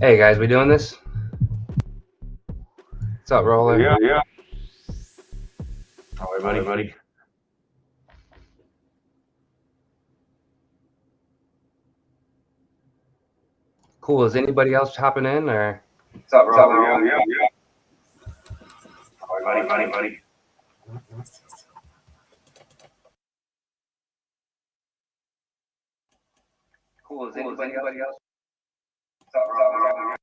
Hey guys, we doing this? What's up, Roller? Yeah. All right, buddy. Cool. Is anybody else hopping in or? What's up, Roller? Yeah. All right, buddy. Cool. Is anybody else? What's up, Roller?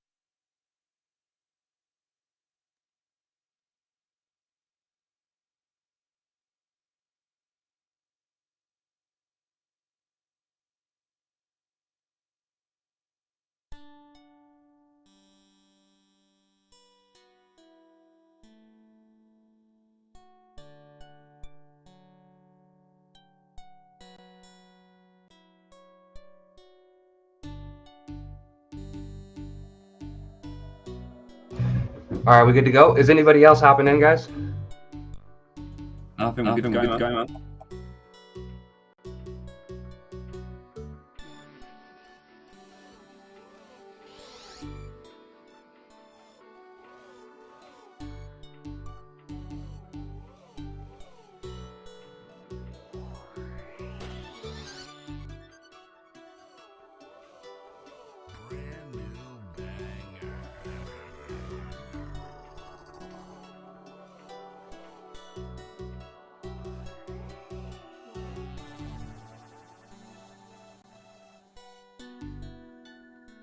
All right, we good to go? Is anybody else hopping in, guys? Nothing good going on.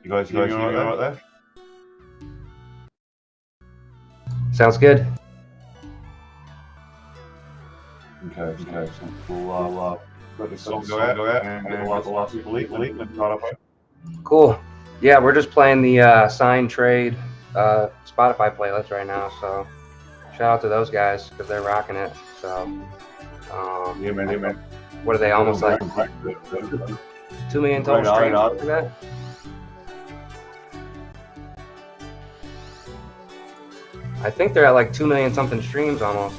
You guys hear me all right there? Sounds good. Okay. So we'll let the song go out and get the last people leave and start up. Cool. Yeah, we're just playing the Sign Trade Spotify playlist right now. So shout out to those guys because they're rocking it. So Yeah, man. what are they? Almost like 2 million total streams. Like that? I think they're at like 2 million something streams almost.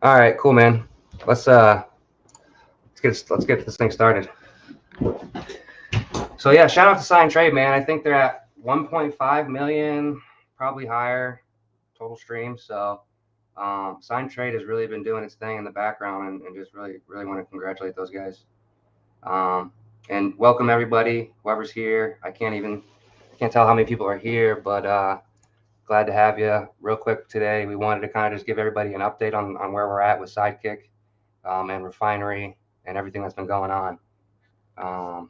All right, cool, man. Let's get this thing started. So yeah, shout out to Sign Trade, man. I think they're at 1.5 million, probably higher total streams. So Sign Trade has really been doing its thing in the background, and just really want to congratulate those guys. And welcome everybody, whoever's here. I can't tell how many people are here, but glad to have you. Real quick today, we wanted to kind of just give everybody an update on where we're at with SideKick and Refinery and everything that's been going on.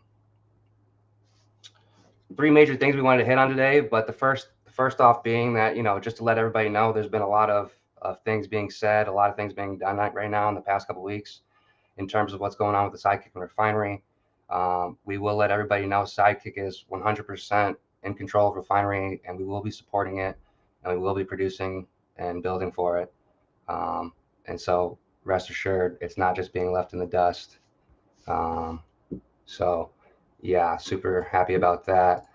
Three major things we wanted to hit on today, but the first off being that, just to let everybody know, there's been a lot of things being said, a lot of things being done right now in the past couple of weeks in terms of what's going on with the SideKick and Refinery. We will let everybody know SideKick is 100% in control of Refinery, and we will be supporting it, and we will be producing and building for it. And so rest assured, it's not just being left in the dust. So yeah, super happy about that.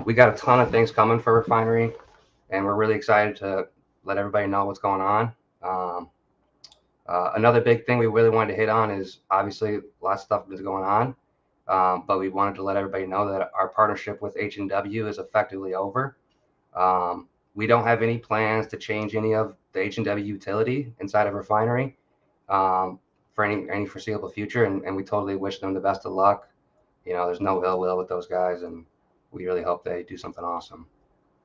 We got a ton of things coming for Refinery, and we're really excited to let everybody know what's going on. Another big thing we really wanted to hit on is obviously a lot of stuff is going on, but we wanted to let everybody know that our partnership with H&W is effectively over. We don't have any plans to change any of the H&W utility inside of Refinery for any foreseeable future, and we totally wish them the best of luck. There's no ill will with those guys, and we really hope they do something awesome.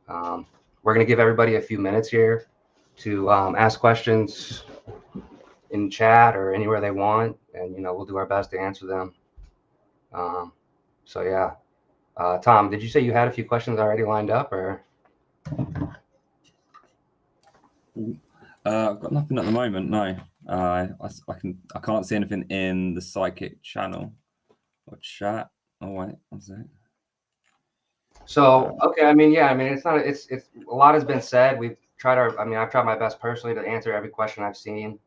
We're going to give everybody a few minutes here to ask questions in chat or anywhere they want, and we'll do our best to answer them. So yeah, Tom, did you say you had a few questions already lined up, or? I've got nothing at the moment. No, I can't see anything in the SideKick channel or chat. Oh wait, what's that? So okay, it's a lot has been said. I've tried my best personally to answer every question I've seen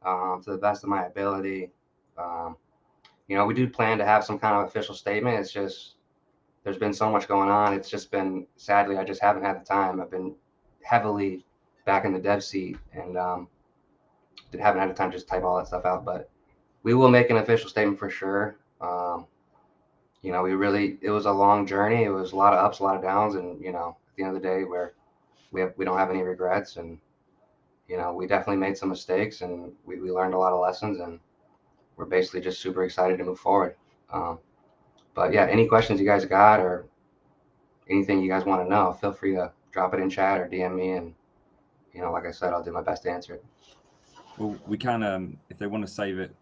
to the best of my ability. We do plan to have some kind of official statement. It's just there's been so much going on. It's just been, sadly, I just haven't had the time. I've been heavily back in the dev seat and haven't had the time to just type all that stuff out. But we will make an official statement for sure. It was a long journey. It was a lot of ups, a lot of downs, and at the end of the day, we don't have any regrets, and we definitely made some mistakes, and we learned a lot of lessons, and we're basically just super excited to move forward. But yeah, any questions you guys got or anything you guys want to know, feel free to drop it in chat or DM me, and like I said, I'll do my best to answer it. Well, we can, if they want to save it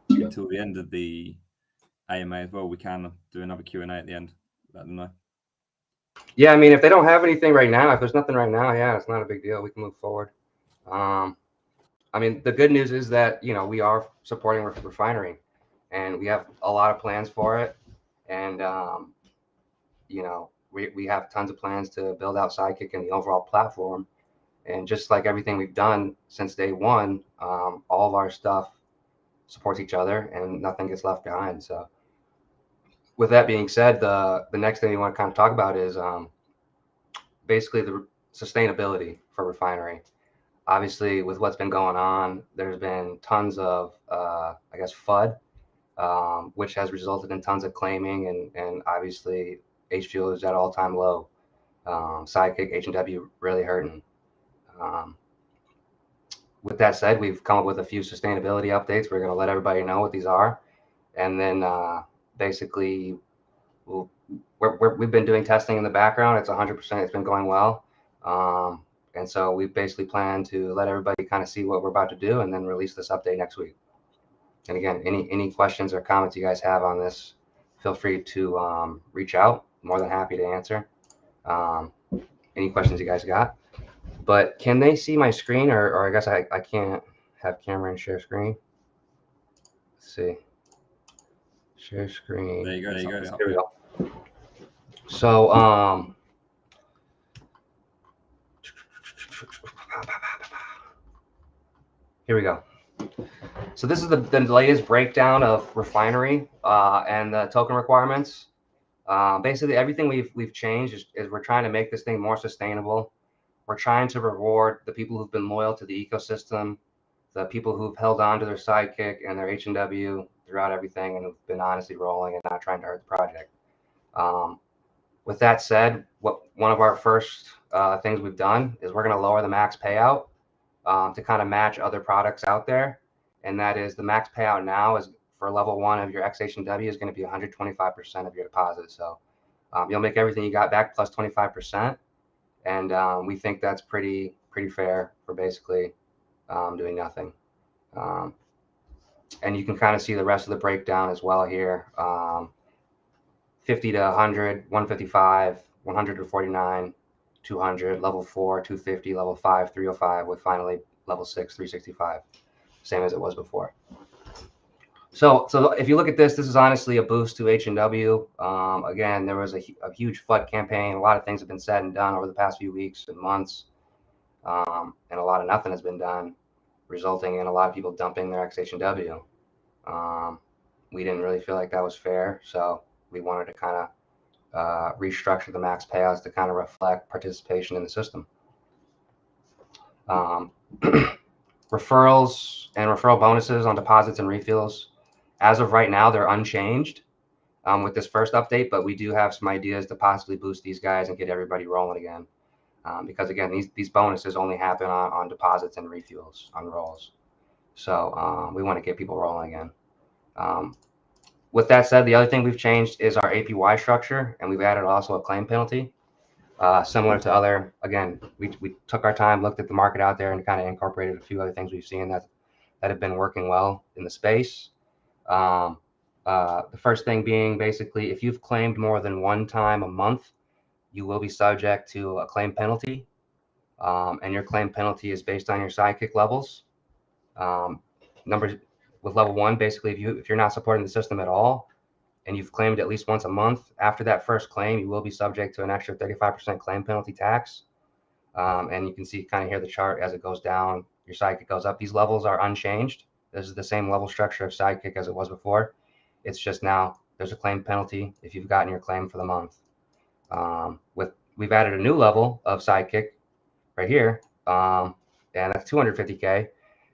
until the end of the AMA as well, we can do another Q&A at the end. Let them know. Yeah, if they don't have anything right now, if there's nothing right now, yeah, it's not a big deal. We can move forward. The good news is that we are supporting Refinery, and we have a lot of plans for it, and we have tons of plans to build out SideKick and the overall platform. And just like everything we've done since day one, all of our stuff supports each other, and nothing gets left behind. So with that being said, the next thing we want to kind of talk about is basically the sustainability for Refinery. Obviously, with what's been going on, there's been tons of, FUD, which has resulted in tons of claiming, and obviously H-Fuel is at all-time low. SideKick, H&W really hurting. With that said, we've come up with a few sustainability updates. We're going to let everybody know what these are, and then basically we've been doing testing in the background. It's 100%. It's been going well. And so we basically plan to let everybody kind of see what we're about to do and then release this update next week. And again, any questions or comments you guys have on this, feel free to reach out. More than happy to answer any questions you guys got. But can they see my screen, or I guess I can't have camera and share screen? Let's see. Share screen. There you go. Here we go. So here we go. So this is the latest breakdown of Refinery and the token requirements. Basically, everything we've changed is we're trying to make this thing more sustainable. We're trying to reward the people who've been loyal to the ecosystem, the people who've held on to their SideKick and their H&W throughout everything, and have been honestly rolling and not trying to hurt the project. With that said, one of our first things we've done is we're going to lower the max payout to kind of match other products out there. And that is the max payout now is for level 1 of your XH&W is going to be 125% of your deposit. So you'll make everything you got back plus 25%. And we think that's pretty fair for basically doing nothing. And you can kind of see the rest of the breakdown as well here. 50 to 100, 155, 100 to 49, 200, level 4, 250, level 5, 305, with finally level 6, 365, same as it was before. So if you look at this is honestly a boost to H&W. Again, there was a huge FUD campaign. A lot of things have been said and done over the past few weeks and months, and a lot of nothing has been done, resulting in a lot of people dumping their XH&W. We didn't really feel like that was fair, so we wanted to kind of restructure the max payouts to kind of reflect participation in the system. Referrals and referral bonuses on deposits and refills, as of right now, they're unchanged with this first update, but we do have some ideas to possibly boost these guys and get everybody rolling again. Because again, these bonuses only happen on deposits and refuels on rolls. So we want to get people rolling again. With that said, the other thing we've changed is our APY structure, and we've added also a claim penalty. Similar to other, again, we took our time, looked at the market out there, and kind of incorporated a few other things we've seen that have been working well in the space. The first thing being basically, if you've claimed more than one time a month, you will be subject to a claim penalty. And your claim penalty is based on your SideKick levels. Numbers with level 1, basically, if you're not supporting the system at all, and you've claimed at least once a month, after that first claim, you will be subject to an extra 35% claim penalty tax. And you can see kind of here the chart as it goes down, your SideKick goes up. These levels are unchanged. This is the same level structure of SideKick as it was before. It's just now there's a claim penalty if you've gotten your claim for the month. We've added a new level of SideKick right here, and that's 250K.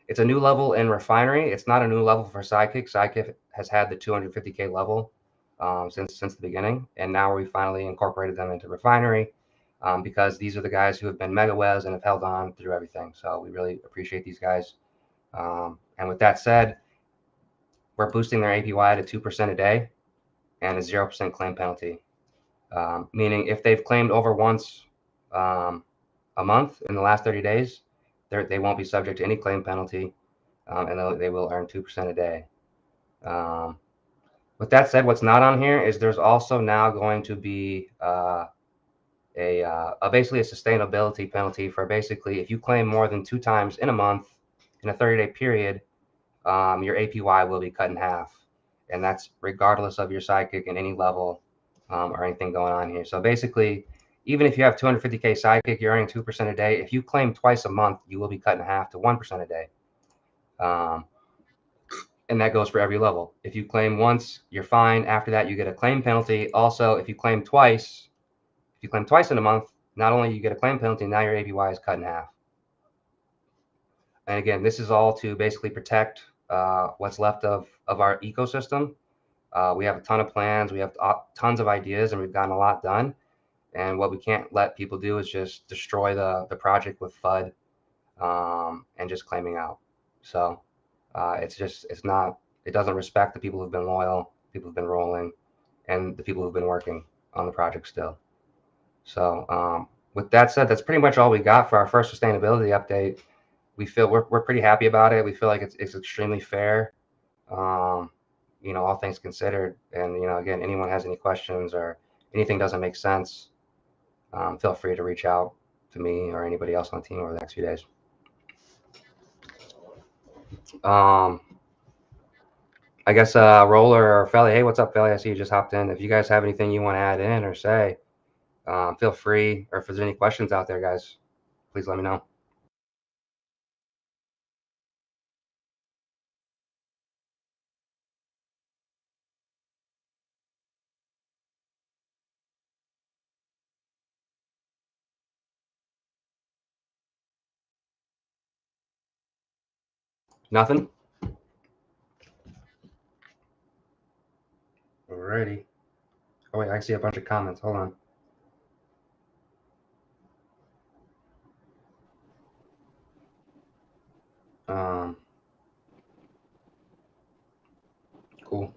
It's a new level in Refinery. It's not a new level for SideKick. SideKick has had the 250K level since the beginning, and now we finally incorporated them into Refinery because these are the guys who have been mega webs and have held on through everything. So we really appreciate these guys. And with that said, we're boosting their APY to 2% a day and a 0% claim penalty, meaning if they've claimed over once a month in the last 30 days, they won't be subject to any claim penalty, and they will earn 2% a day. With that said, what's not on here is there's also now going to be basically a sustainability penalty for basically if you claim more than 2 times in a month in a 30-day period, your APY will be cut in half, and that's regardless of your SideKick and any level or anything going on here. So basically, even if you have 250K SideKick, you're earning 2% a day. If you claim twice a month, you will be cut in half to 1% a day. And that goes for every level. If you claim once, you're fine. After that, you get a claim penalty. Also, if you claim twice in a month, not only you get a claim penalty, now your APY is cut in half. And again, this is all to basically protect what's left of our ecosystem. We have a ton of plans. We have tons of ideas, and we've gotten a lot done. And what we can't let people do is just destroy the project with FUD and just claiming out. So it doesn't respect the people who've been loyal, people who've been rolling, and the people who've been working on the project still. So with that said, that's pretty much all we got for our first sustainability update. We feel we're pretty happy about it. We feel like it's extremely fair, all things considered. And again, anyone has any questions or anything doesn't make sense, feel free to reach out to me or anybody else on the team over the next few days. I guess Roller or Felly, hey, what's up, Felly? I see you just hopped in. If you guys have anything you want to add in or say, feel free. Or if there's any questions out there, guys, please let me know. Nothing? Alrighty. Oh wait, I see a bunch of comments. Hold on. Cool.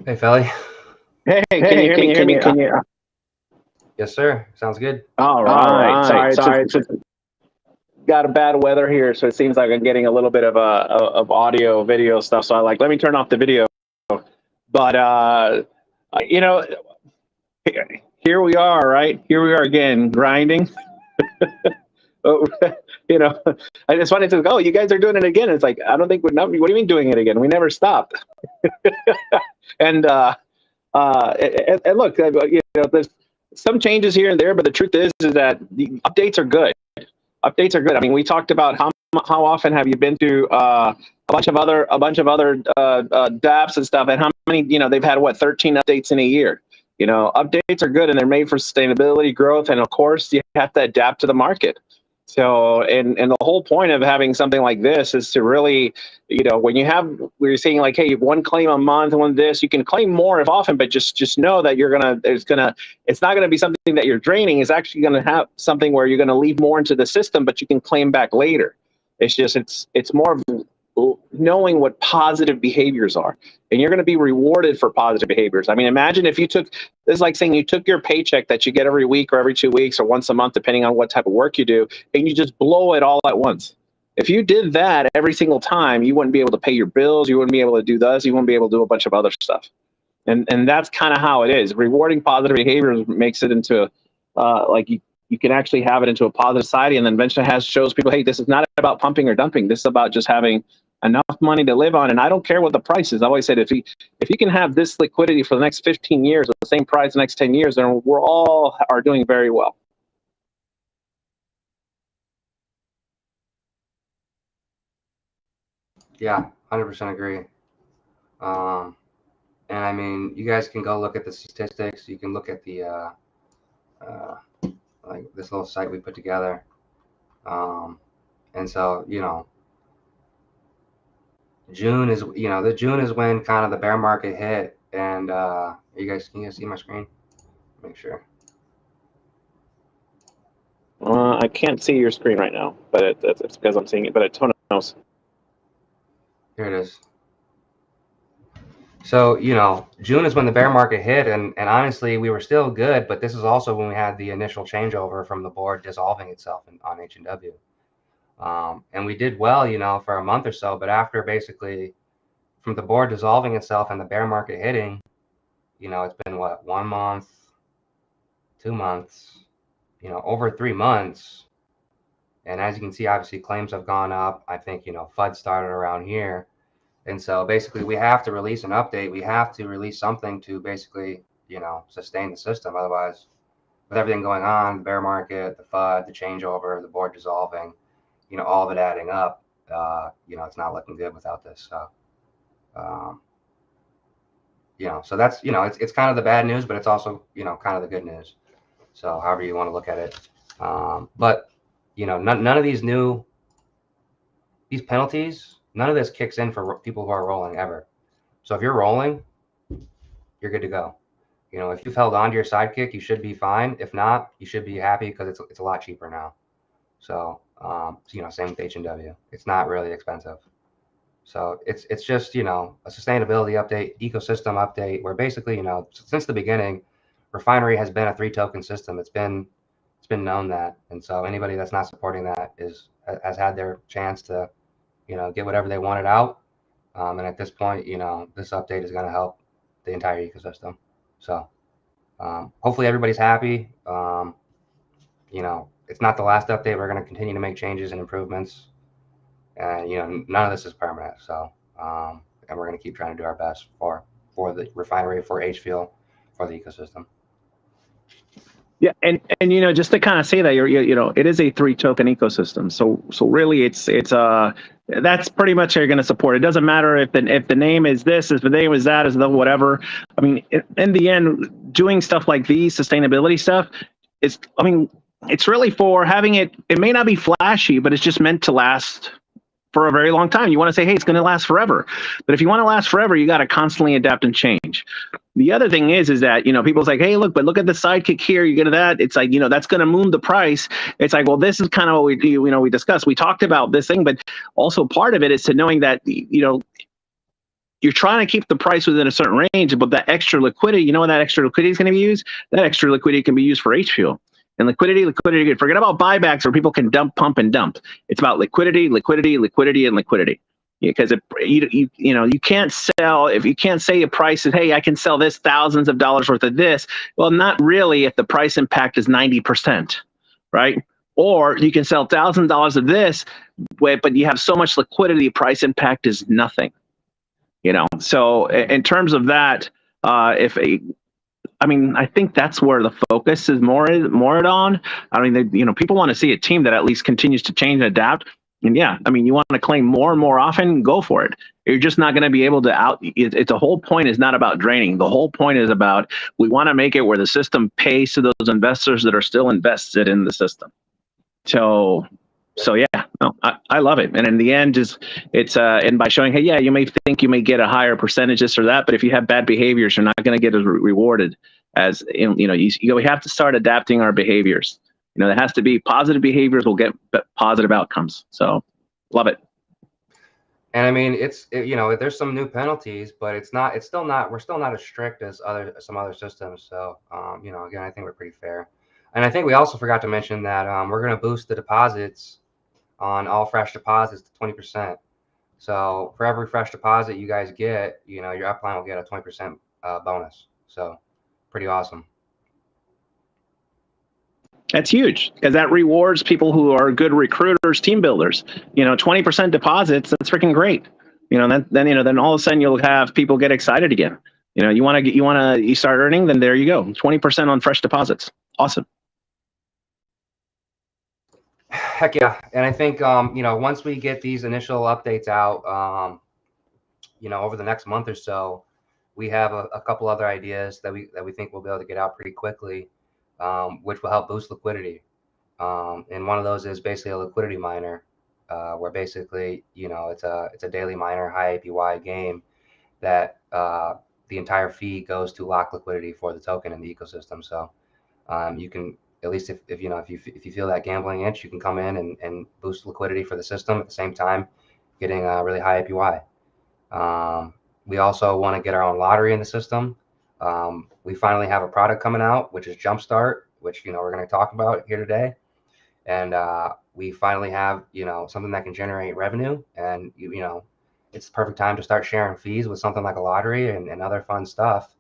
Hey, Felly. Hey, can you hear me? Can you? Yes, sir. Sounds good. All right. Sorry, it's just got a bad weather here, so it seems like I'm getting a little bit of audio, video stuff. So I like, let me turn off the video. But you know, here we are, right? Here we are again, grinding. You know, it's funny to go, oh, you guys are doing it again. It's like, I don't think we're not. What do you mean doing it again? We never stopped. And look, you know, there's some changes here and there, but the truth is that the updates are good. Updates are good. I mean, we talked about how often have you been to a bunch of other dApps and stuff, and how many, you know, they've had what, 13 updates in a year. You know, updates are good and they're made for sustainability, growth, and of course you have to adapt to the market. So, and the whole point of having something like this is to really, you know, when we're saying like, hey, one claim a month, one this, you can claim more if often, but just know that it's not gonna be something that you're draining. It's actually gonna have something where you're gonna leave more into the system, but you can claim back later. It's just, it's more of knowing what positive behaviors are, and you're going to be rewarded for positive behaviors. I mean, imagine if you took, this is like saying you took your paycheck that you get every week or every 2 weeks or once a month, depending on what type of work you do, and you just blow it all at once. If you did that every single time, you wouldn't be able to pay your bills, you wouldn't be able to do this, you wouldn't be able to do a bunch of other stuff. And that's kind of how it is. Rewarding positive behaviors makes it into like you can actually have it into a positive society, and then eventually shows people, hey, this is not about pumping or dumping. This is about just having enough money to live on. And I don't care what the price is. I always said, if you can have this liquidity for the next 15 years at the same price the next 10 years, then we're all are doing very well. Yeah, 100% agree. And I mean, you guys can go look at the statistics. You can look at the like this little site we put together. And so, you know, June is when kind of the bear market hit. And can you guys see my screen? Make sure. I can't see your screen right now, but it's because I'm seeing it, but it's knows. Here it is. So, you know, June is when the bear market hit, and honestly, we were still good, but this is also when we had the initial changeover from the board dissolving itself on H&W. And we did well, you know, for a month or so, but after basically from the board dissolving itself and the bear market hitting, you know, it's been what, 1 month, 2 months, you know, over 3 months. And as you can see, obviously claims have gone up. I think, you know, FUD started around here. And so basically we have to release an update. We have to release something to basically, you know, sustain the system. Otherwise, with everything going on, the bear market, the FUD, the changeover, the board dissolving, you know, all of it adding up, you know, it's not looking good without this. So, you know, so that's, you know, it's kind of the bad news, but it's also, you know, kind of the good news. So however you want to look at it. But, you know, none of these penalties, none of this kicks in for people who are rolling ever. So if you're rolling, you're good to go. You know, if you've held on to your SideKick, you should be fine. If not, you should be happy because it's a lot cheaper now. So, you know, same with H&W. It's not really expensive. So it's just, you know, a sustainability update, ecosystem update, where basically, you know, since the beginning, Refinery has been a 3-token system. It's been known that. And so anybody that's not supporting that has had their chance to, you know, get whatever they wanted out. And at this point, you know, this update is going to help the entire ecosystem. So hopefully everybody's happy. You know, it's not the last update. We're going to continue to make changes and improvements. And, you know, none of this is permanent. So, and we're going to keep trying to do our best for the Refinery, for H-Fuel, for the ecosystem. Yeah, and you know, just to kind of say that you know, it is a 3-token ecosystem. So really, it's that's pretty much how you're going to support. It doesn't matter if the name is this, if the name is that, is the whatever. I mean, in the end, doing stuff like these sustainability stuff is, I mean, it's really for having it. It may not be flashy, but it's just meant to last for a very long time. You want to say, hey, it's going to last forever. But if you want to last forever, you got to constantly adapt and change. The other thing is that, people say, hey, look at the SideKick here. You get that. It's like, that's going to move the price. It's like, well, this is kind of what we do. We discussed, we talked about this thing, but also part of it is to knowing that, you're trying to keep the price within a certain range, but that extra liquidity, you know what that extra liquidity is going to be used? That extra liquidity can be used for H fuel. And liquidity, forget about buybacks where people can pump and dump. It's about liquidity, and liquidity. Because you can't sell, if you can't say a price is, hey, I can sell this thousands of dollars worth of this. Well, not really if the price impact is 90%, right? Or you can sell $1,000 of this, but you have so much liquidity, price impact is nothing. So in terms of that, I think that's where the focus is more on. I mean, people want to see a team that at least continues to change and adapt. And yeah, I mean, you want to claim more and more often, go for it. You're just not going to be able to it's the whole point is not about draining. The whole point is about, we want to make it where the system pays to those investors that are still invested in the system. So yeah, no, I love it. And in the end, and by showing, hey, yeah, you may think you may get a higher percentage this or that, but if you have bad behaviors, you're not going to get as rewarded as, we have to start adapting our behaviors. There has to be positive behaviors will get positive outcomes. So love it. And I mean, there's some new penalties, but we're still not as strict as some other systems. So, again, I think we're pretty fair. And I think we also forgot to mention that we're going to boost the deposits on all fresh deposits to 20%. So for every fresh deposit you guys get, your upline will get a 20% bonus. So pretty awesome. That's huge because that rewards people who are good recruiters, team builders. 20% deposits, that's freaking great. Then all of a sudden you'll have people get excited again. You start earning, then there you go. 20% on fresh deposits. Awesome. Heck yeah. And I think, once we get these initial updates out, over the next month or so, we have a couple other ideas that we think we'll be able to get out pretty quickly, which will help boost liquidity. And one of those is basically a liquidity miner, where basically, it's a daily miner, high APY game that the entire fee goes to lock liquidity for the token in the ecosystem. So you can, at least if you feel that gambling itch, you can come in and boost liquidity for the system at the same time getting a really high APY. We also want to get our own lottery in the system. We finally have a product coming out, which is JumpStart, which we're going to talk about here today. And we finally have something that can generate revenue, and it's the perfect time to start sharing fees with something like a lottery and other fun stuff.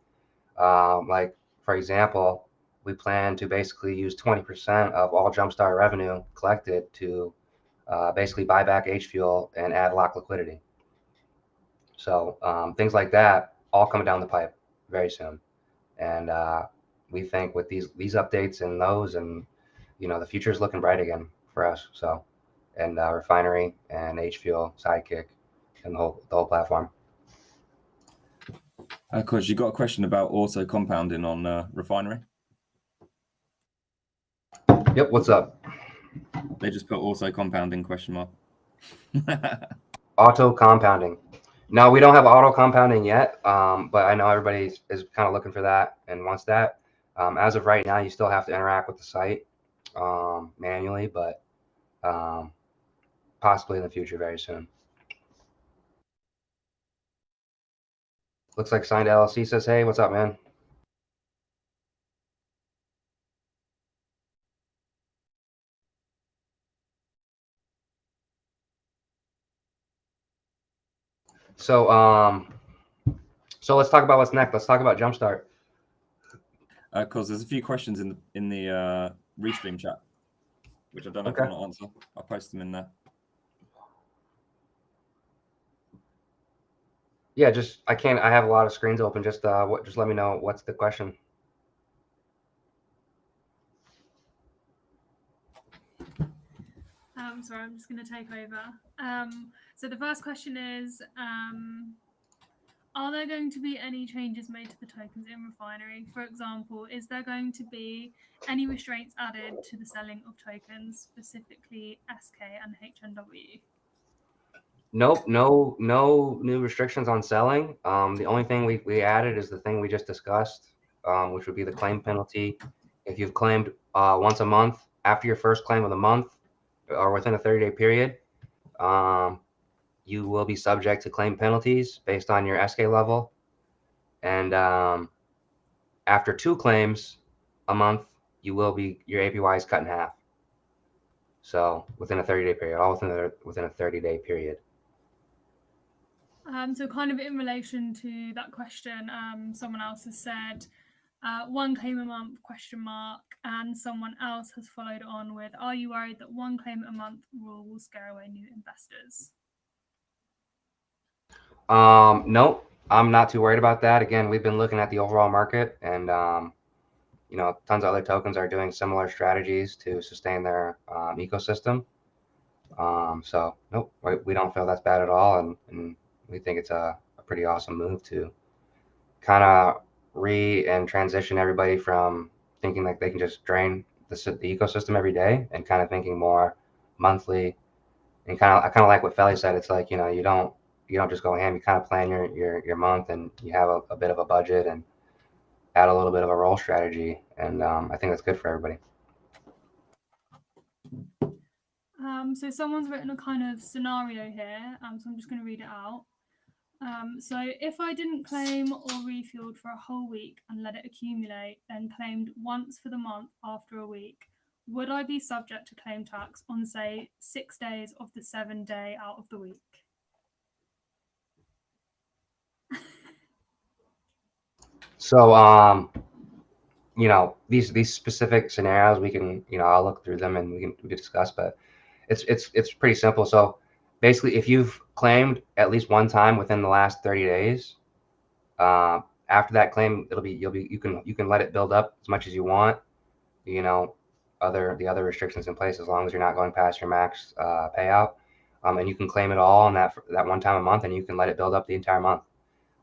Like, for example, we plan to basically use 20% of all JumpStart revenue collected to basically buy back H fuel and add lock liquidity. So things like that all coming down the pipe very soon. And we think with these updates and those, and the future is looking bright again for us. So, and Refinery and H fuel, SideKick, and the whole platform. Of course, you got a question about auto compounding on Refinery. Yep. What's up? They just put auto compounding ? Auto compounding. No, we don't have auto compounding yet, but I know everybody is kind of looking for that and wants that. As of right now, you still have to interact with the site manually, but possibly in the future very soon. Looks like Signed LLC says, hey, what's up, man? So let's talk about what's next. Let's talk about JumpStart. Because there's a few questions in the restream chat, which I don't know if I want to answer. I'll post them in there. Yeah, I have a lot of screens open. Just let me know what's the question. Sorry, I'm just going to take over. So the first question is, are there going to be any changes made to the tokens in Refinery? For example, is there going to be any restraints added to the selling of tokens, specifically SK and HNW? Nope, no new restrictions on selling. The only thing we added is the thing we just discussed, which would be the claim penalty. If you've claimed once a month after your first claim of the month or within a 30-day period, you will be subject to claim penalties based on your SK level. And after 2 claims a month, your APY is cut in half. So within a 30-day period, all within a 30-day period. So kind of in relation to that question, someone else has said 1 claim a month ? And someone else has followed on with, are you worried that 1 claim a month rule will scare away new investors? No, I'm not too worried about that. Again, we've been looking at the overall market, and tons of other tokens are doing similar strategies to sustain their ecosystem. So nope, we don't feel that's bad at all, and we think it's a pretty awesome move to kind of and transition everybody from thinking like they can just drain the ecosystem every day and kind of thinking more monthly. And I kind of like what Felly said. It's like, you don't just go ham. You kind of plan your month, and you have a bit of a budget and add a little bit of a roll strategy. And I think that's good for everybody. So someone's written a kind of scenario here. So I'm just going to read it out. So if I didn't claim or refueled for a whole week and let it accumulate, then claimed once for the month after a week, would I be subject to claim tax on, say, 6 days of the 7-day out of the week? So, these specific scenarios, we can, I'll look through them and we can discuss, but it's pretty simple. So basically, if you've claimed at least 1 time within the last 30 days, after that claim, you can let it build up as much as you want. The other restrictions in place, as long as you're not going past your max payout, and you can claim it all on that 1 time a month, and you can let it build up the entire month.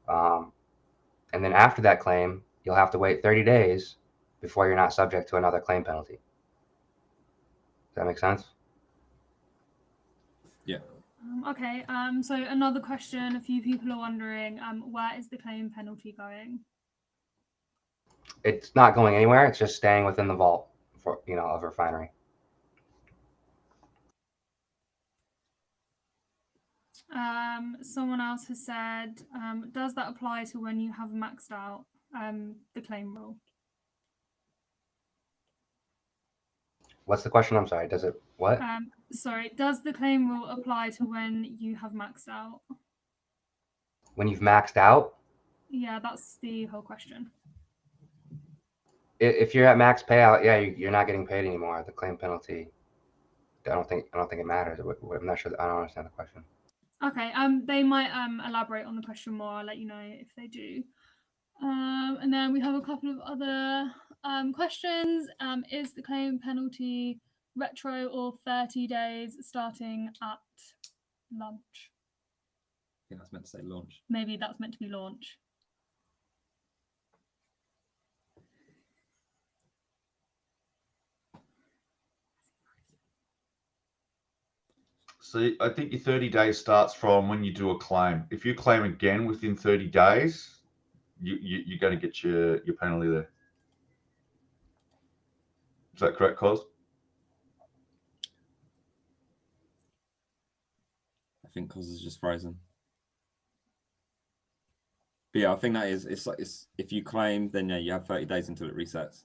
And then after that claim, you'll have to wait 30 days before you're not subject to another claim penalty. Does that make sense? Yeah. Okay. So another question. A few people are wondering, where is the claim penalty going? It's not going anywhere. It's just staying within the vault for of Refinery. Someone else has said, does that apply to when you have maxed out the claim rule? What's the question? I'm sorry. Does it what? Sorry, does the claim rule apply to when you have maxed out? When you've maxed out? Yeah, that's the whole question. If you're at max payout, yeah, you're not getting paid anymore. The claim penalty, I don't think it matters. I'm not sure. I don't understand the question. Okay. They might elaborate on the question more. I'll let you know if they do. And then we have a couple of other questions. Is the claim penalty retro or 30 days starting at launch? I think that's meant to say launch. Maybe that's meant to be launch. See, I think your 30 days starts from when you do a claim. If you claim again within 30 days, you're going to get your penalty there. Is that correct, Cos? I think Cos is just frozen. But yeah, I think that is, it's if you claim, then yeah, you have 30 days until it resets.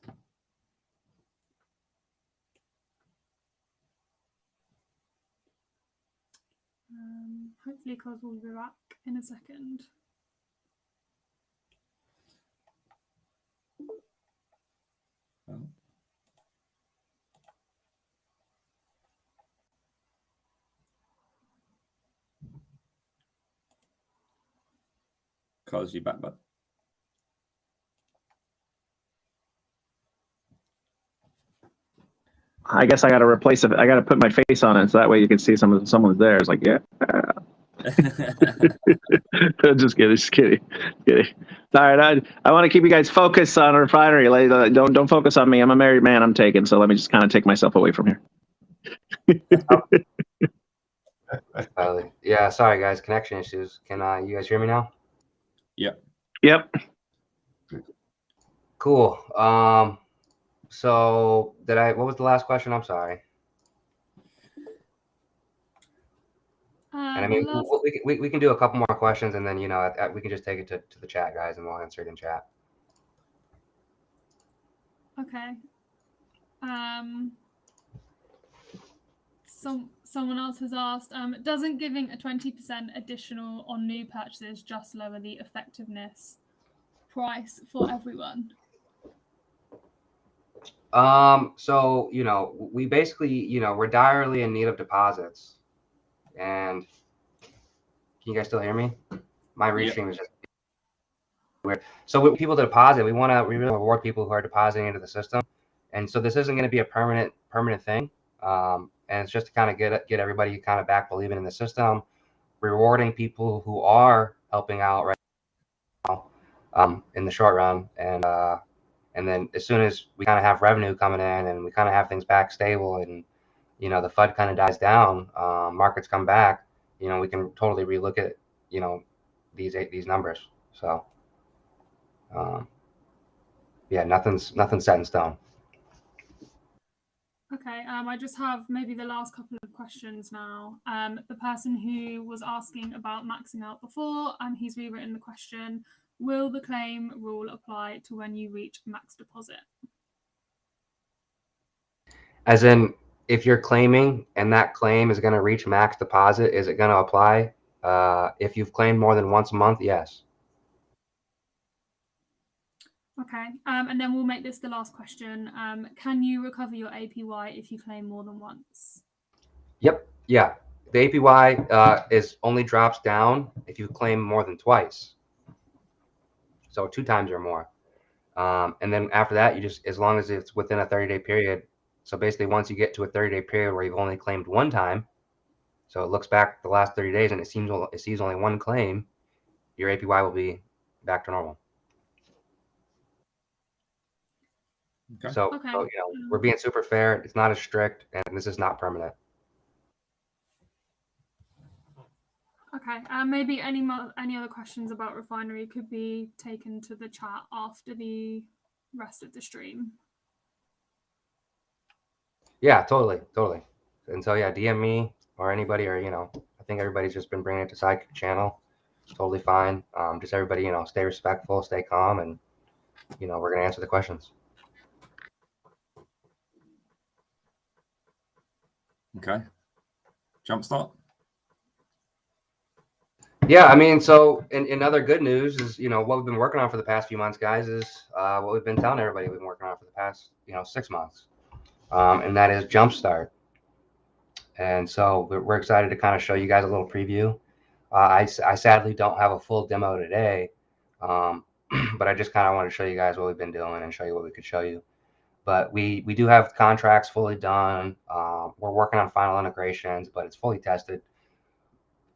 Hopefully Cos will be back in a second. Oh. Cos, you back, bud? I guess I got to replace it. I got to put my face on it so that way you can see someone's there. It's like, yeah. Just kidding. All right, I want to keep you guys focused on Refinery. Like, don't focus on me. I'm a married man. I'm taken. So let me just kind of take myself away from here. Yeah, Yeah, sorry guys, connection issues. Can you guys hear me now? Yep. Yep. Cool. So what was the last question? I'm sorry. And I mean, we can do a couple more questions, and then we can just take it to the chat, guys, and we'll answer it in chat. Okay. Someone else has asked, doesn't giving a 20% additional on new purchases just lower the effectiveness price for everyone? So we basically we're direly in need of deposits, and can you guys still hear me? My reach stream is just weird. So with people to deposit, we really reward people who are depositing into the system, and so this isn't going to be a permanent thing. And it's just to kind of get everybody kind of back believing in the system, rewarding people who are helping out right now in the short run, and then as soon as we kind of have revenue coming in and we kind of have things back stable and the FUD kind of dies down, markets come back, we can totally relook at these numbers. So yeah, nothing's set in stone. Okay, I just have maybe the last couple of questions now. The person who was asking about maxing out before, he's rewritten the question: will the claim rule apply to when you reach max deposit? As in, if you're claiming and that claim is going to reach max deposit, is it going to apply? If you've claimed more than once a month, yes. Okay, and then we'll make this the last question. Can you recover your APY if you claim more than once? Yep. Yeah. The APY is only drops down if you claim more than twice. So 2 times or more. And then after that, you just, as long as it's within a 30-day period. So basically, once you get to a 30-day period where you've only claimed 1 time, so it looks back the last 30 days and it sees only 1 claim, your APY will be back to normal. Okay. So we're being super fair. It's not as strict, and this is not permanent. Okay, maybe any other questions about Refinery could be taken to the chat after the rest of the stream. Yeah, totally. And so yeah, DM me or anybody, or I think everybody's just been bringing it to SideKick channel. Totally fine. Just everybody, stay respectful, stay calm, and we're gonna answer the questions. Okay. JumpStart. Yeah, I mean, so in other good news is what we've been working on for the past few months, guys, is what we've been telling everybody we've been working on for the past 6 months, and that is JumpStart. And so we're excited to kind of show you guys a little preview. I sadly don't have a full demo today, but I just kind of want to show you guys what we've been doing and show you what we could show you. But we do have contracts fully done. We're working on final integrations, but it's fully tested.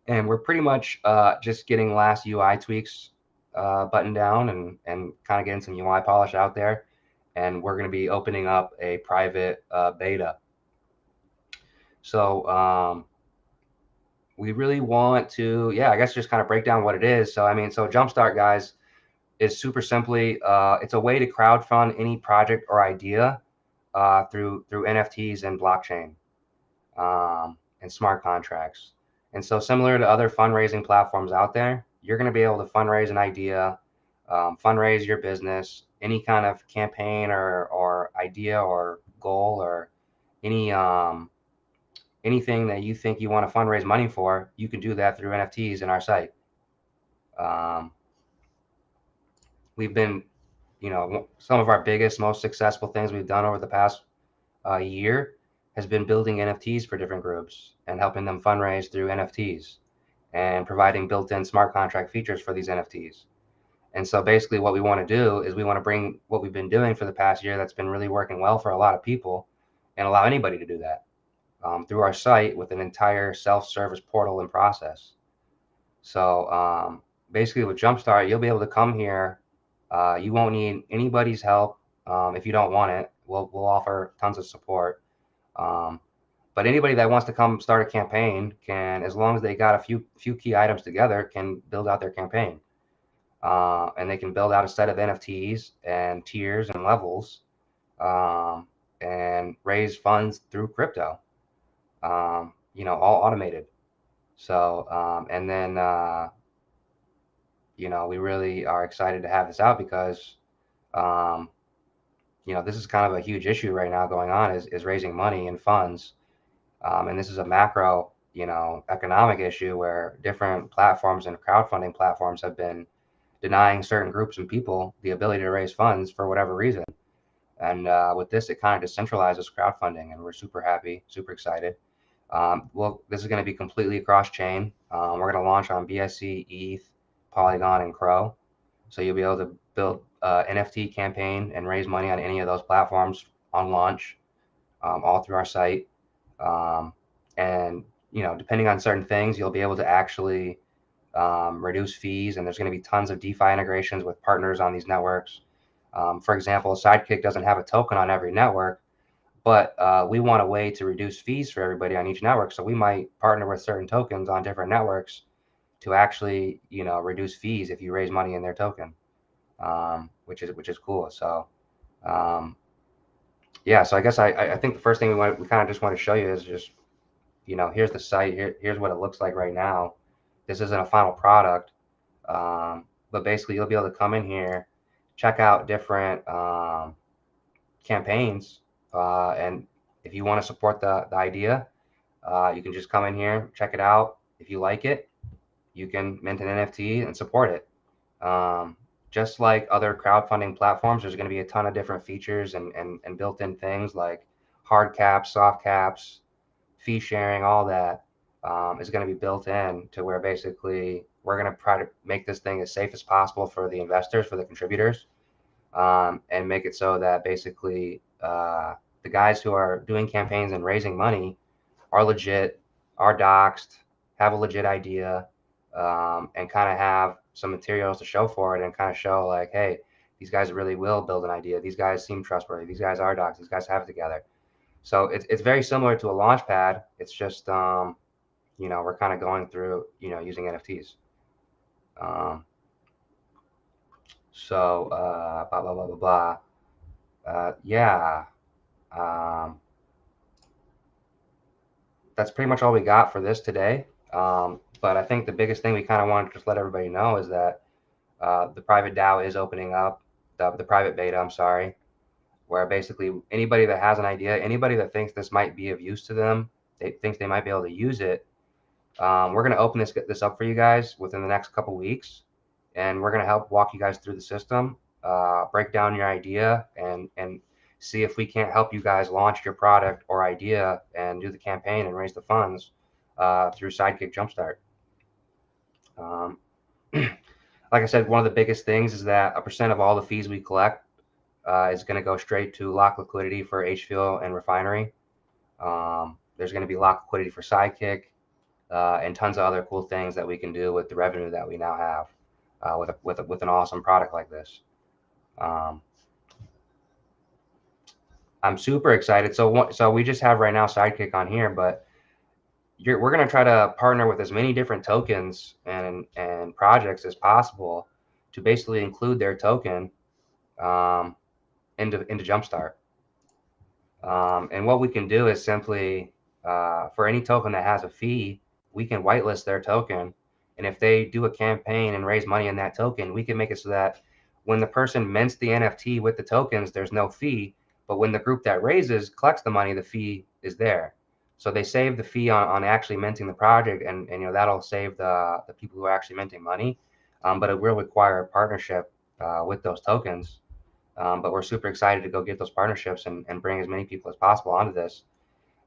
And we're pretty much just getting last UI tweaks buttoned down and kind of getting some UI polish out there. And we're going to be opening up a private beta. So we really want to, I guess just kind of break down what it is. So, I mean, so JumpStart, guys, is super simply, it's a way to crowdfund any project or idea through NFTs and blockchain and smart contracts. And so similar to other fundraising platforms out there, you're going to be able to fundraise an idea, fundraise your business, any kind of campaign or idea or goal or anything that you think you want to fundraise money for. You can do that through NFTs in our site. We've been, some of our biggest, most successful things we've done over the past year has been building NFTs for different groups and helping them fundraise through NFTs and providing built-in smart contract features for these NFTs. And so basically what we want to do is we want to bring what we've been doing for the past year that's been really working well for a lot of people and allow anybody to do that through our site with an entire self-service portal and process. So basically with JumpStart, you'll be able to come here. You won't need anybody's help if you don't want it. We'll offer tons of support. But anybody that wants to come start a campaign can, as long as they got a few key items together, can build out their campaign. And they can build out a set of NFTs and tiers and levels, and raise funds through crypto. All automated. So, and then, we really are excited to have this out because, this is kind of a huge issue right now going on is raising money and funds. And this is a macro, economic issue where different platforms and crowdfunding platforms have been denying certain groups and people the ability to raise funds for whatever reason. And with this, it kind of decentralizes crowdfunding, and we're super happy, super excited. This is going to be completely cross-chain. We're going to launch on BSC, ETH, Polygon, and Crow. So you'll be able to build NFT campaign and raise money on any of those platforms on launch, all through our site. And depending on certain things, you'll be able to actually reduce fees, and there's going to be tons of DeFi integrations with partners on these networks. For example, SideKick doesn't have a token on every network, but we want a way to reduce fees for everybody on each network. So we might partner with certain tokens on different networks to actually, reduce fees if you raise money in their token, which is cool. So, yeah. So I guess I think the first thing we kind of just want to show you is just, here's the site. Here's what it looks like right now. This isn't a final product, but basically you'll be able to come in here, check out different campaigns, and if you want to support the idea, you can just come in here, check it out. If you like it, you can mint an NFT and support it. Just like other crowdfunding platforms, there's going to be a ton of different features and built-in things like hard caps, soft caps, fee sharing, all that is going to be built in to where basically we're going to try to make this thing as safe as possible for the investors, for the contributors, and make it so that basically the guys who are doing campaigns and raising money are legit, are doxed, have a legit idea, and kind of have some materials to show for it and kind of show like, hey, these guys really will build an idea. These guys seem trustworthy. These guys are doxed. These guys have it together. So it's very similar to a launch pad. It's just, we're kind of going through, using NFTs. So blah, blah, blah, blah, blah. Yeah. That's pretty much all we got for this today. But I think the biggest thing we kind of want to just let everybody know is that the private DAO is opening up, the private beta, I'm sorry, where basically anybody that has an idea, anybody that thinks this might be of use to them, thinks they might be able to use it, we're going to open this up for you guys within the next couple weeks, and we're going to help walk you guys through the system, break down your idea, and see if we can't help you guys launch your product or idea and do the campaign and raise the funds through SideKick JumpStart. Like I said, one of the biggest things is that 1% of all the fees we collect is going to go straight to lock liquidity for HFuel and Refinery. There's going to be lock liquidity for SideKick and tons of other cool things that we can do with the revenue that we now have with an awesome product like this. I'm super excited. So we just have right now SideKick on here, but we're going to try to partner with as many different tokens and projects as possible to basically include their token into JumpStart. And what we can do is simply, for any token that has a fee, we can whitelist their token. And if they do a campaign and raise money in that token, we can make it so that when the person mints the NFT with the tokens, there's no fee. But when the group that raises collects the money, the fee is there. So they save the fee on actually minting the project, and that'll save the people who are actually minting money. But it will require a partnership with those tokens. But we're super excited to go get those partnerships and bring as many people as possible onto this.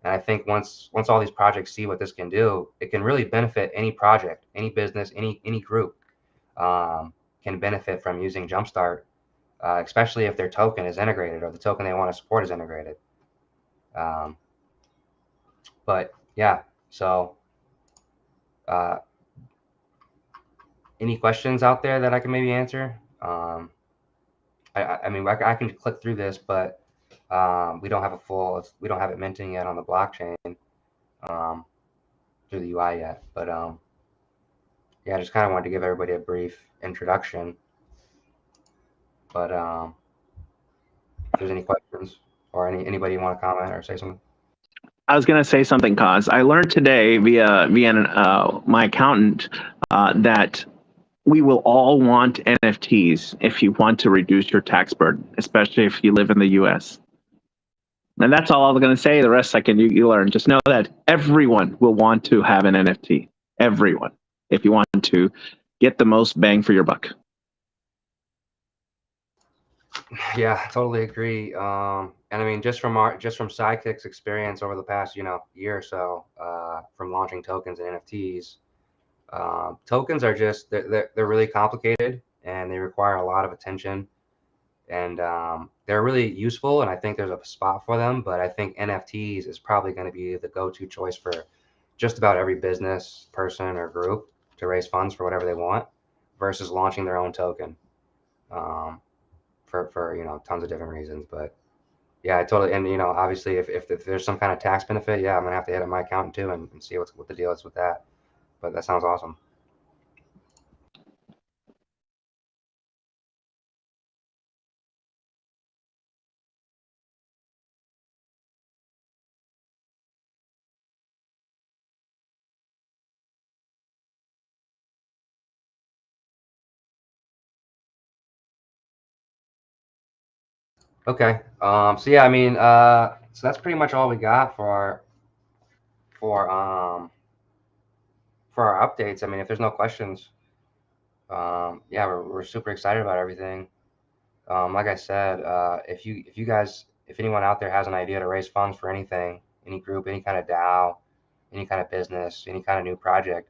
And I think once all these projects see what this can do, it can really benefit any project, any business, any group can benefit from using JumpStart, especially if their token is integrated or the token they want to support is integrated. But yeah, so any questions out there that I can maybe answer? I mean, I can click through this, but we don't have it minting yet on the blockchain. through the UI yet. But yeah, I just kind of wanted to give everybody a brief introduction. But if there's any questions or anybody want to comment or say something. I was going to say something, Cause. I learned today via my accountant that we will all want NFTs if you want to reduce your tax burden, especially if you live in the U.S. And that's all I'm going to say. The rest you learn. Just know that everyone will want to have an NFT. Everyone, if you want to get the most bang for your buck. Yeah, I totally agree. And I mean, just from SideKick's experience over the past, year or so, from launching tokens and NFTs, tokens are just they're really complicated and they require a lot of attention, and they're really useful. And I think there's a spot for them, but I think NFTs is probably going to be the go-to choice for just about every business person or group to raise funds for whatever they want, versus launching their own token. For tons of different reasons. But yeah, I totally, and obviously if there's some kind of tax benefit, yeah, I'm gonna have to hit up my accountant too and see what the deal is with that. But that sounds awesome. Okay. So yeah, I mean, so that's pretty much all we got for um for our updates. I mean, if there's no questions, yeah, we're super excited about everything. Like I said, if anyone out there has an idea to raise funds for anything, any group, any kind of DAO, any kind of business, any kind of new project,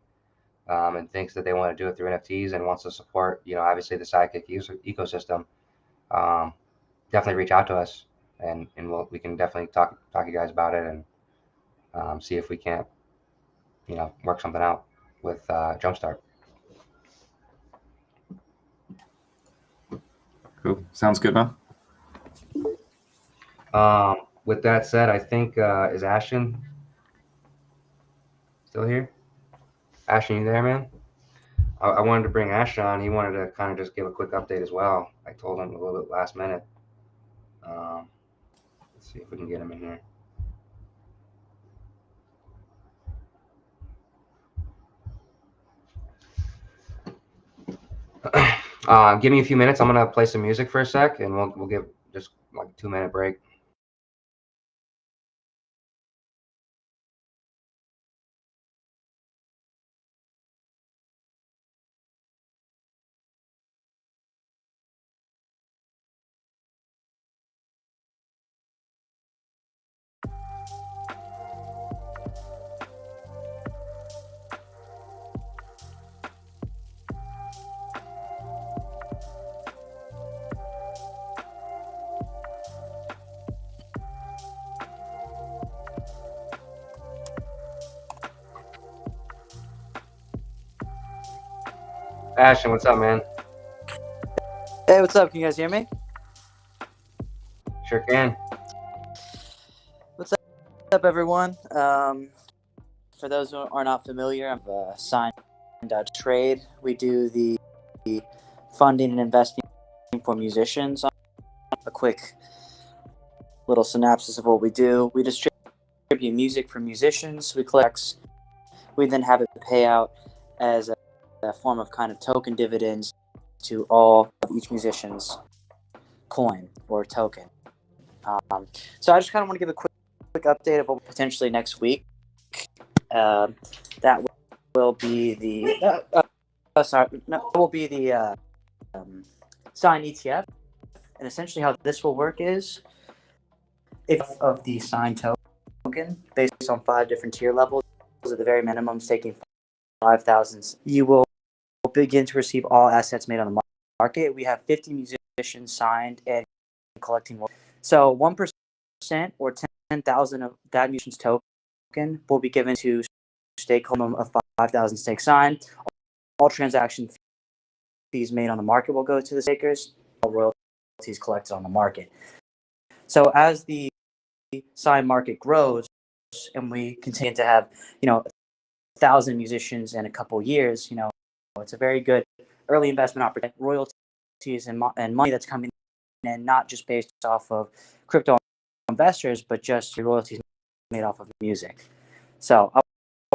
and thinks that they want to do it through NFTs and wants to support, obviously the SideKick ecosystem, definitely reach out to us, and we can definitely talk to you guys about it, and see if we can't, work something out with JumpStart. Cool. Sounds good, man. With that said, I think is Ashton still here? Ashton, you there, man? I wanted to bring Ashton on. He wanted to kind of just give a quick update as well. I told him a little bit last minute. Let's see if we can get him in here. Give me a few minutes. I'm gonna play some music for a sec, and we'll give just like a 2-minute break. Ashton, what's up, man? Hey, what's up? Can you guys hear me? Sure can. What's up, everyone? For those who are not familiar, I'm signed trade. We do the funding and investing for musicians. A quick little synopsis of what we do. We distribute music for musicians. We collect. We then have it pay out as a form of kind of token dividends to all of each musician's coin or token. So I just kind of want to give a quick update of what potentially next week. That will be the sign ETF, and essentially how this will work is if of the signed token based on 5 different tier levels at the very minimum, taking 5,000, you will begin to receive all assets made on the market. We have 50 musicians signed and collecting more. So 1% or 10,000 of that musician's token will be given to stakeholder of 5,000 stakes signed. All transaction fees made on the market will go to the stakers. All royalties collected on the market. So as the sign market grows, and we continue to have, 1,000 musicians in a couple years, it's a very good early investment opportunity. Royalties and money that's coming in, not just based off of crypto investors, but just royalties made off of music. So I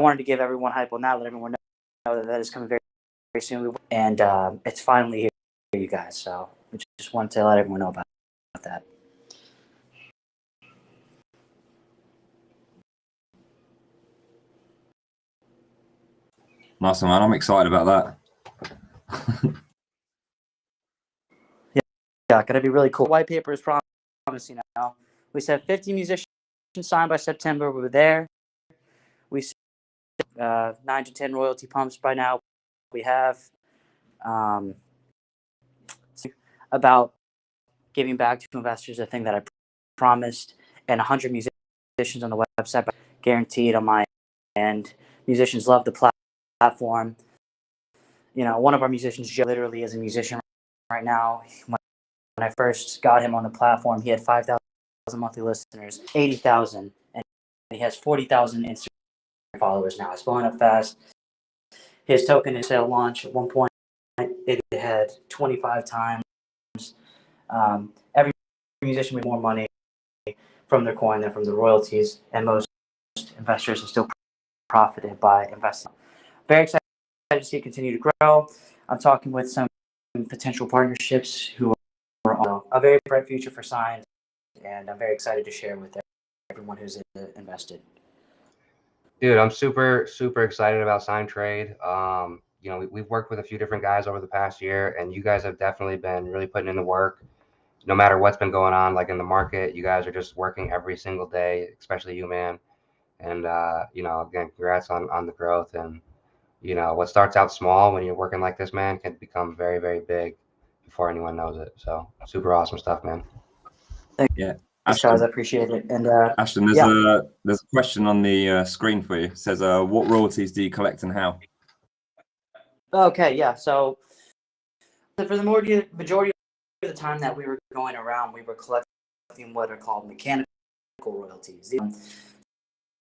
wanted to give everyone hype on that, let everyone know that is coming very, very soon. And it's finally here for you guys. So I just wanted to let everyone know about that. Nice one, man. I'm excited about that. Yeah, gonna be really cool. White paper is promising now. We said 50 musicians signed by September. We were there. We said 9 to 10 royalty pumps by now. We have about giving back to investors, a thing that I promised, and 100 musicians on the website, guaranteed on my end. Musicians love the platform. One of our musicians, Joe, literally is a musician right now. When I first got him on the platform, he had 5,000 monthly listeners, 80,000, and he has 40,000 Instagram followers now. It's blowing up fast. His token is sale launch at one point. It had 25 times. Every musician made more money from their coin than from the royalties, and most investors have still profited by investing. Very excited to see it continue to grow. I'm talking with some potential partnerships who are on a very bright future for Signed, and I'm very excited to share with everyone who's invested. Dude, I'm super, super excited about Sign Trade. We've worked with a few different guys over the past year, and you guys have definitely been really putting in the work. No matter what's been going on, like in the market, you guys are just working every single day, especially you, man. And, again, congrats on the growth. And, what starts out small when you're working like this, man, can become very, very big before anyone knows it. So super awesome stuff, man. Yeah. Thanks, guys. I appreciate it. And Ashton, there's a question on the screen for you. It says, what royalties do you collect and how? Okay, yeah. So for the majority of the time that we were going around, we were collecting what are called mechanical royalties.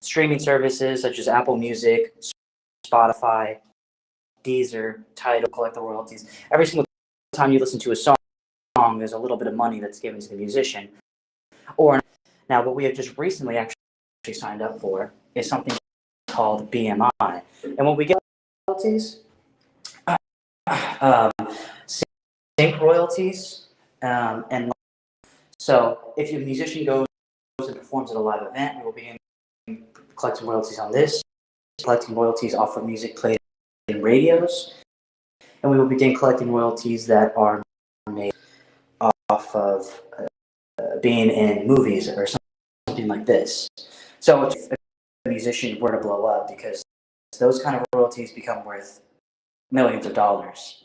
Streaming services such as Apple Music, Spotify, Deezer, Tidal collect the royalties. Every single time you listen to a song, there's a little bit of money that's given to the musician. Or now, what we have just recently actually signed up for is something called BMI, and when we get royalties, sync royalties, and so if your musician goes and performs at a live event, we will be collecting royalties on this, collecting royalties off of music played in radios, and we will begin collecting royalties that are made off of being in movies or something like this. So if a musician were to blow up, because those kind of royalties become worth millions of dollars.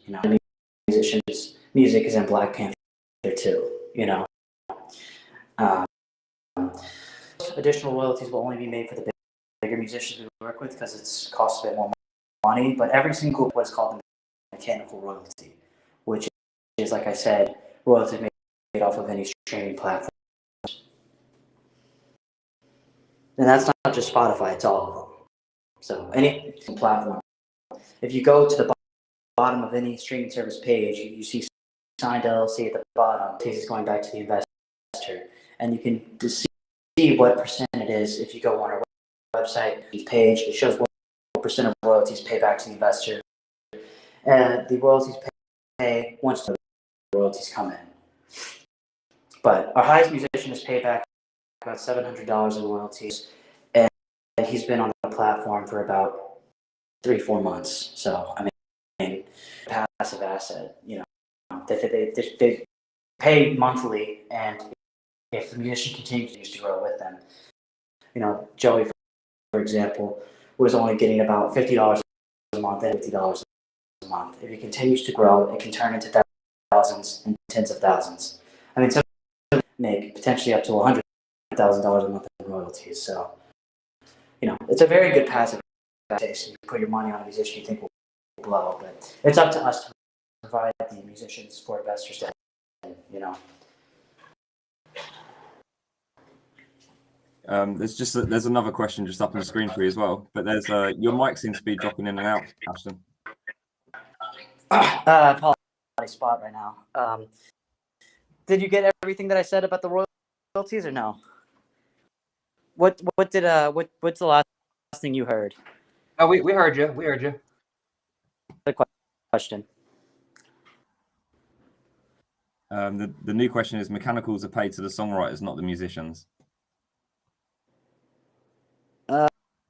Musicians' music is in Black Panther too. Additional royalties will only be made for the bigger musicians we work with because it costs a bit more money. But every single what is called the mechanical royalty, which is, like I said, royalties made off of any streaming platform. And that's not just Spotify; it's all of them. So any platform. If you go to the bottom of any streaming service page, you see Signed LLC at the bottom. This is going back to the investor, and you can see what percent it is. If you go on our website page, it shows what percent of royalties pay back to the investor, and the royalties pay once the royalties come in. But our highest musician has paid back about $700 in royalties, and he's been on the platform for about 3-4 months. So I mean, passive asset, they pay monthly, and if the musician continues to grow with them, Joey, for example, was only getting about $50 a month and $50 a month. If he continues to grow, it can turn into thousands and tens of thousands. I mean, some make potentially up to $100,000 a month in royalties. So, it's a very good passive asset. You put your money on a musician you think will blow, but it's up to us to provide the musicians for investors to, There's another question just up on the screen for you as well. But there's your mic seems to be dropping in and out, Ashton. Apology spot right now. Did you get everything that I said about the royalties or no? What's the last thing you heard? Oh, we heard you. We heard you. The question. The new question is: mechanicals are paid to the songwriters, not the musicians.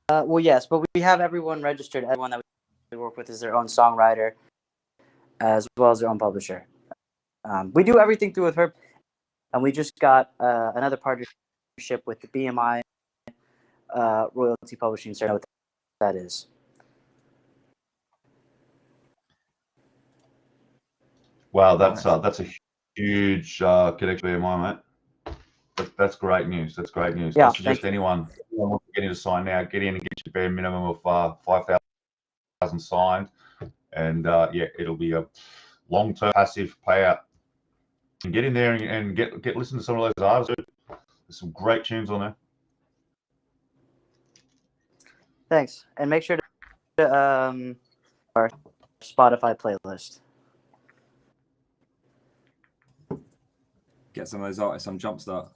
Well, yes, but we have everyone registered. Everyone that we work with is their own songwriter, as well as their own publisher. We do everything through with her, and we just got another partnership with the BMI royalty publishing. So I know what that is. Wow, that's a huge connection to BMI, mate. That's great news. That's great news. Yeah, I suggest anyone wants to get in to sign now, get in and get your bare minimum of 5,000 signed, and yeah, it'll be a long-term passive payout. And get in there and get listen to some of those artists. There's some great tunes on there. Thanks, and make sure to our Spotify playlist. Get some of those artists on JumpStart.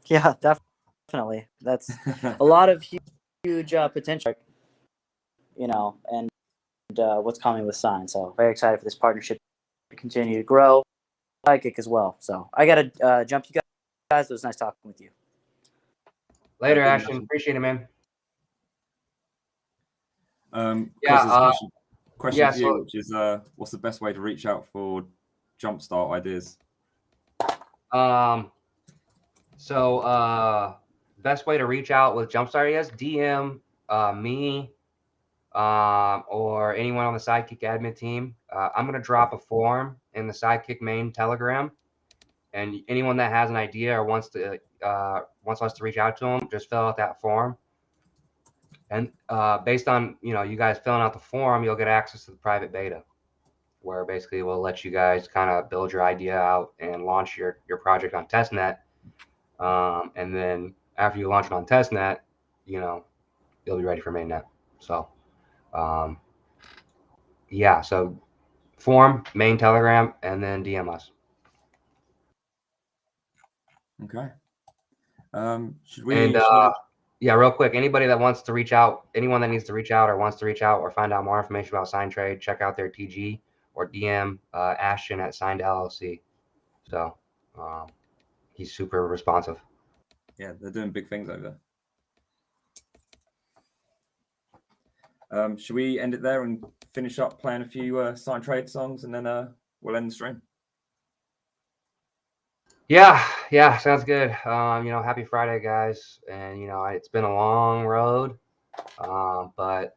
Yeah, definitely. That's a lot of huge potential, and what's coming with Sign. So very excited for this partnership to continue to grow. SideKick as well. So I gotta jump, you guys. It was nice talking with you. Later, Ashton. Appreciate it, man. Question for you, which is what's the best way to reach out for JumpStart ideas? Best way to reach out with JumpStart ideas, DM me or anyone on the SideKick admin team. I'm gonna drop a form in the SideKick main Telegram, and anyone that has an idea or wants us to reach out to them, just fill out that form. And based on you guys filling out the form, you'll get access to the private beta, where basically we'll let you guys kind of build your idea out and launch your project on testnet. And then after you launch it on testnet, you'll be ready for mainnet. So, yeah. So form, main Telegram, and then DM us. Okay. Should we? Yeah, real quick. Anybody that wants to reach out, anyone that needs to reach out or wants to reach out or find out more information about Sign Trade, check out their TG or DM Ashton at Signed LLC. So he's super responsive. Yeah, they're doing big things over there. Should we end it there and finish up playing a few Sign Trade songs, and then we'll end the stream? Yeah, sounds good. Happy Friday, guys. And it's been a long road, but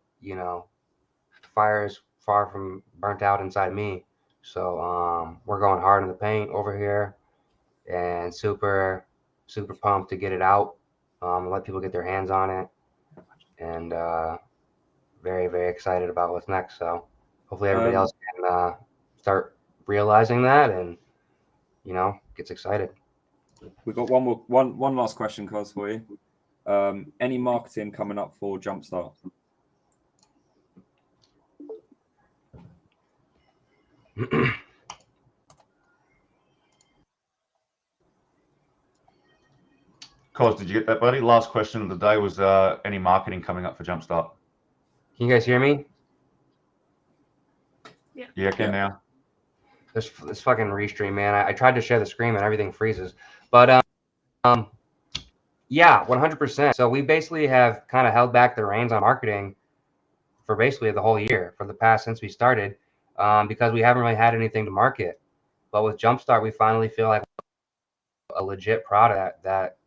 fire is far from burnt out inside me. So we're going hard in the paint over here, and super pumped to get it out, let people get their hands on it, and very, very excited about what's next. So hopefully everybody else can start realizing that and gets excited. We've got one last question, Cos, for you. Any marketing coming up for JumpStart? Cos, did you get that, buddy? Last question of the day was any marketing coming up for JumpStart? Can you guys hear me? Yeah, I can now. This fucking restream, man. I tried to share the screen and everything freezes. But yeah, 100%. So we basically have kind of held back the reins on marketing for basically the whole year, for the past since we started, because we haven't really had anything to market. But with JumpStart, we finally feel like a legit product that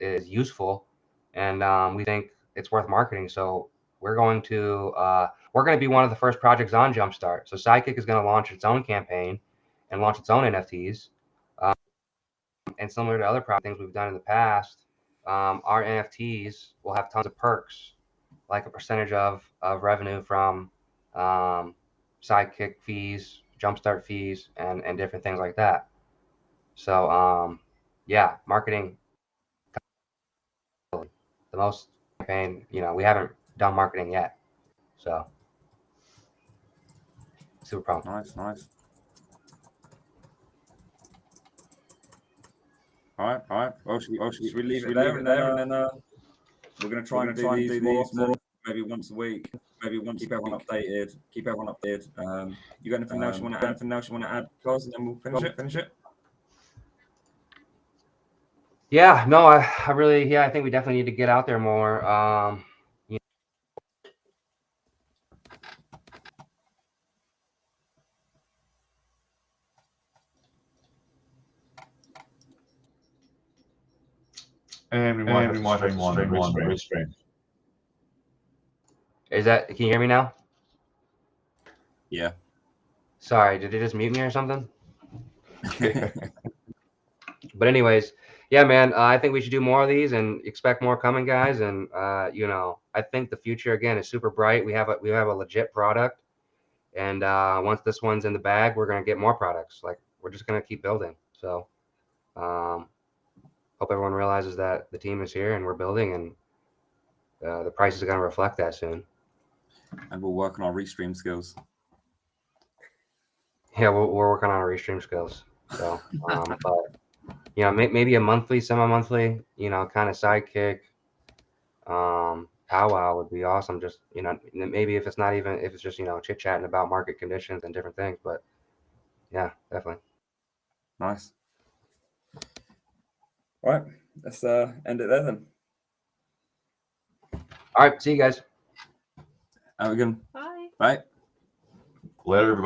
is useful, and we think it's worth marketing. So we're going to be one of the first projects on JumpStart. So SideKick is going to launch its own campaign and launch its own NFTs. And similar to other things we've done in the past, our NFTs will have tons of perks, like a percentage of revenue from SideKick fees, JumpStart fees, and different things like that. So yeah, marketing the most campaign. You know, we haven't done marketing yet, so super pumped. Nice. All right. Well, should we leave it there and then we're going to try and do these more often, maybe once a week, maybe once keep everyone updated. You got anything else you want to add? Guys, and then we'll finish it. Yeah, no, I really, I think we definitely need to get out there more. And we might have to streamline the restream. Is that? Can you hear me now? Yeah. Sorry, did it just mute me or something? But anyways, yeah, man, I think we should do more of these and expect more coming, guys. And you know, I think the future again is super bright. We have a legit product, and once this one's in the bag, we're gonna get more products. Like we're just gonna keep building. So, hope everyone realizes that the team is here and we're building, and the price is gonna reflect that soon. And we'll work on our restream skills. Yeah, we're working on our restream skills. So, but you know, maybe a monthly, semi-monthly, you know, kind of SideKick, powwow would be awesome. Just, you know, maybe if it's just, you know, chit chatting about market conditions and different things. But yeah, definitely. Nice. All right, let's end it there then. All right, see you guys. Have a good one. Bye. Bye. Later, everybody.